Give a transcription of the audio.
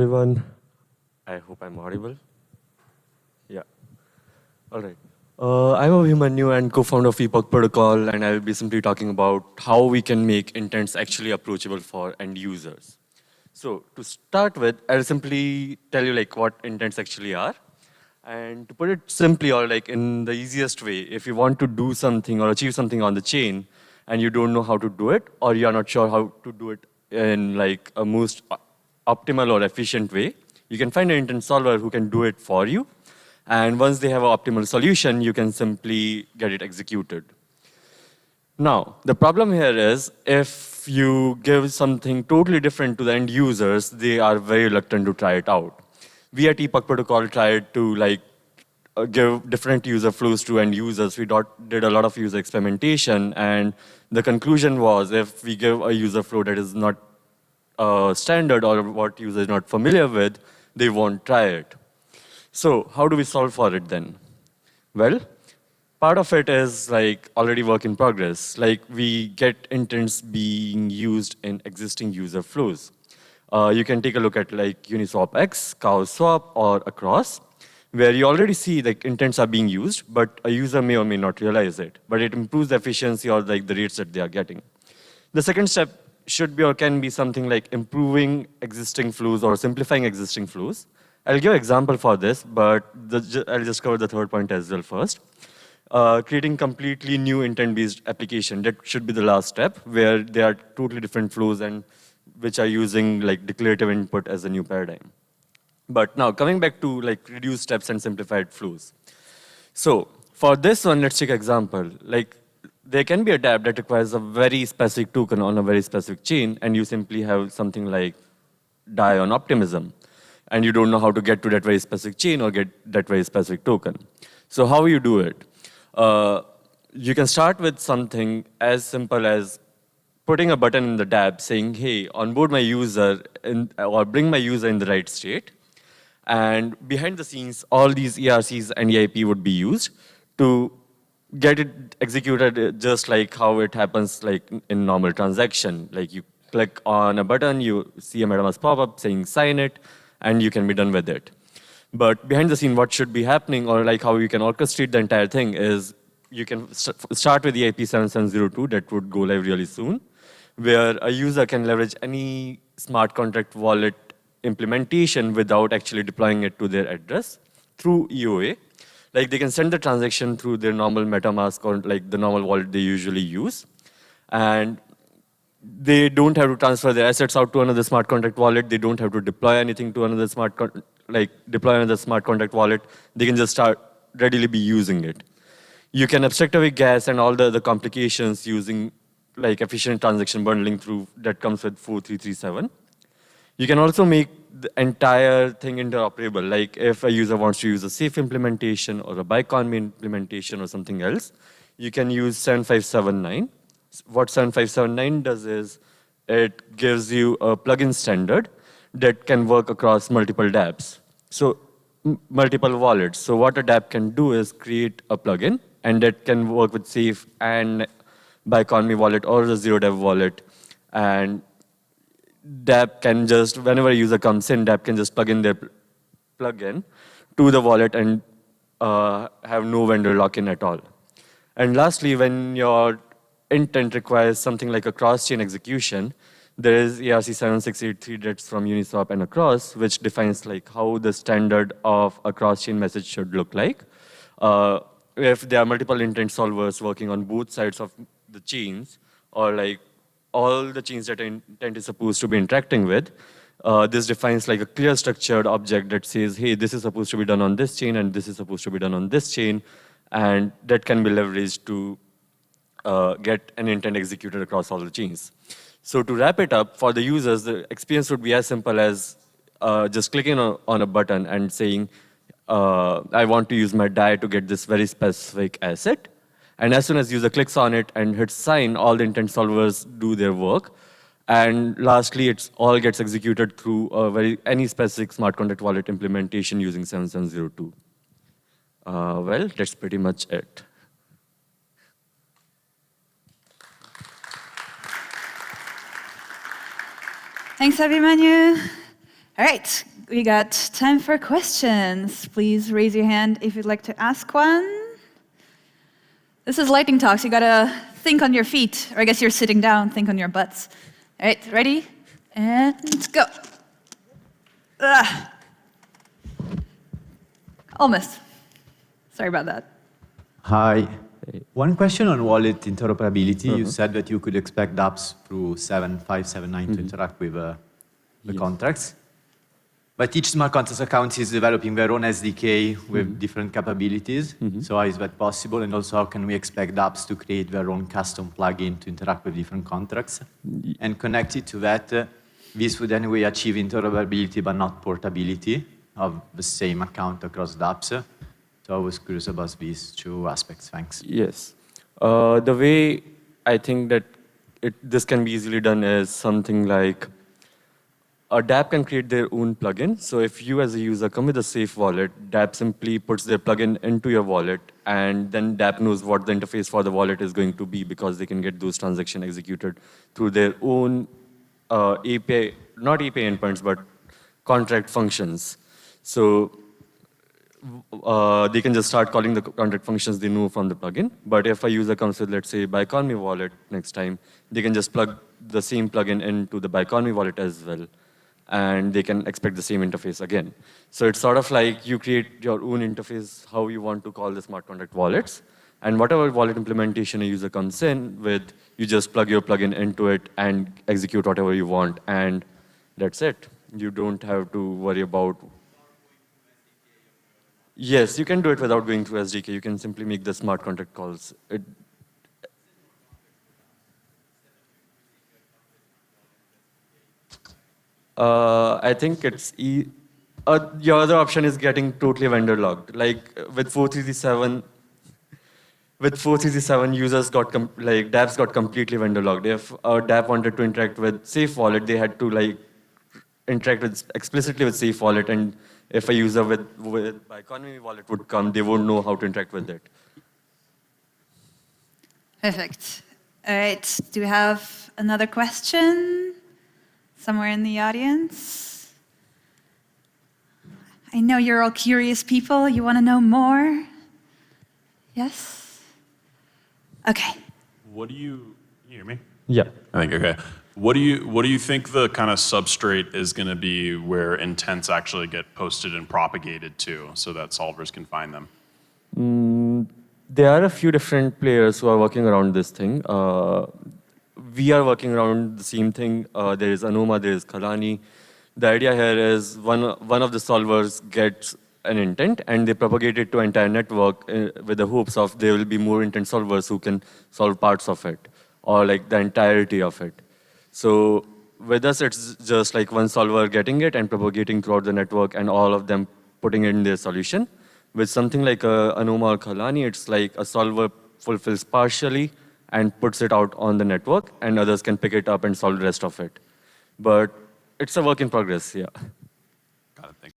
everyone. I hope I'm audible. Yeah. All right. I'm Abhimanyu and co-founder of Epoch Protocol, and I will be simply talking about how we can make intents actually approachable for end users. So to start with, I'll simply tell you like what intents actually are. And to put it simply or like in the easiest way, if you want to do something or achieve something on the chain and you don't know how to do it, or you're not sure how to do it in like a most optimal or efficient way, you can find an intent solver who can do it for you. And once they have an optimal solution, you can simply get it executed. Now, the problem here is if you give something totally different to the end users, they are very reluctant to try it out. We at Epoch Protocol tried to give different user flows to end users. We did a lot of user experimentation, and the conclusion was if we give a user flow that is not standard or what user is not familiar with, they won't try it. So how do we solve for it then? Well, part of it is like already work in progress. Like we get intents being used in existing user flows. You can take a look at like Uniswap X, Cow Swap, or Across, where you already see like intents are being used, but a user may or may not realize it. But it improves the efficiency or like the rates that they are getting. The second step should be or can be something like improving existing flows or simplifying existing flows. I'll give an example for this, but I'll just cover the third point as well first. Creating completely new intent-based application. That should be the last step, where there are totally different flows and which are using like declarative input as a new paradigm. But now coming back to like reduced steps and simplified flows. So for this one, let's take an example. Like there can be a dApp that requires a very specific token on a very specific chain, and you simply have something like DAI on optimism, and you don't know how to get to that very specific chain or get that very specific token. So how you do it? You can start with something as simple as putting a button in the dApp saying, hey, onboard my user or bring my user in the right state. And behind the scenes, all these ERCs and EIP would be used to get it executed just like how it happens like in normal transaction. Like you click on a button, you see a MetaMask pop-up saying sign it, and you can be done with it. But behind the scene, what should be happening or like how you can orchestrate the entire thing is you can start with EIP 7702 that would go live really soon, where a user can leverage any smart contract wallet implementation without actually deploying it to their address through EOA. Like they can send the transaction through their normal MetaMask or like the normal wallet they usually use. And they don't have to transfer their assets out to another smart contract wallet. They don't have to deploy anything to another smart contract wallet. They can just start readily be using it. You can abstract away gas and all the other complications using like efficient transaction bundling through that comes with 4337. You can also make the entire thing interoperable. Like if a user wants to use a safe implementation or a Bicon implementation or something else, you can use 7579. What 7579 does is it gives you a plugin standard that can work across multiple dApps. So multiple wallets. So what a dApp can do is create a plugin, and that can work with Safe and Bicon wallet or the ZeroDev wallet. And dApp can just, whenever a user comes in, dApp can just plug in their plugin to the wallet and have no vendor lock-in at all. And lastly, when your intent requires something like a cross-chain execution, there is ERC 7683 that's from Uniswap and Across, which defines like how the standard of a cross-chain message should look like. If there are multiple intent solvers working on both sides of the chains, or like all the chains that intent is supposed to be interacting with, this defines like a clear structured object that says, hey, this is supposed to be done on this chain and this is supposed to be done on this chain, and that can be leveraged to get an intent executed across all the chains. So to wrap it up, for the users, the experience would be as simple as just clicking on a button and saying, I want to use my DAI to get this very specific asset. And as soon as user clicks on it and hits sign, all the intent solvers do their work. And lastly, it all gets executed through any specific smart contract wallet implementation using 7702. Well, that's pretty much it. Thanks, Abhimanyu. All right, we got time for questions. Please raise your hand if you'd like to ask one. This is lightning talks. You gotta think on your feet, or I guess you're sitting down, think on your butts. All right, ready? And let's go. Ugh. Almost. Sorry about that. Hi. One question on wallet interoperability. You said that you could expect dApps through 7.579 to interact with the contracts. But each smart contract account is developing their own SDK with different capabilities. So how is that possible? And also, how can we expect dApps to create their own custom plugin to interact with different contracts? And connected to that, this would anyway achieve interoperability but not portability of the same account across dApps. So I was curious about these two aspects. Thanks. Yes. The way I think that this can be easily done is something like a dApp can create their own plugin. So if you as a user come with a safe wallet, dApp simply puts their plugin into your wallet, and then dApp knows what the interface for the wallet is going to be because they can get those transactions executed through their own API, not API endpoints, but contract functions. So they can just start calling the contract functions they know from the plugin. But if a user comes with, let's say, BuyConMe wallet next time, they can just plug the same plugin into the BuyConMe wallet as well, and they can expect the same interface again. So it's sort of like you create your own interface, how you want to call the smart contract wallets, and whatever wallet implementation a user comes in with, you just plug your plugin into it and execute whatever you want, and that's it. You don't have to worry about. Yes, you can do it without going through SDK. You can simply make the smart contract calls. I think it's your other option is getting totally vendor locked. Like with 4.3.7, users got dApps got completely vendor locked. If a dApp wanted to interact with Safe Wallet, they had to interact explicitly with Safe Wallet, and if a user with BuyConMe wallet would come, they won't know how to interact with it. Perfect. All right, do we have another question somewhere in the audience? I know you're all curious people. You want to know more? Yes? Okay. What do you hear me? Yeah. I think, okay. What do you think the kind of substrate is going to be where intents actually get posted and propagated to so that solvers can find them? There are a few different players who are working around this thing. We are working around the same thing. There is Anoma, there is Kalani. The idea here is one of the solvers gets an intent and they propagate it to entire network with the hopes of there will be more intent solvers who can solve parts of it or like the entirety of it. So with us, it's just like one solver getting it and propagating throughout the network and all of them putting it in their solution. With something like Anoma or Kalani, it's like a solver fulfills partially and puts it out on the network, and others can pick it up and solve the rest of it. But it's a work in progress, yeah. Got it. Thank you.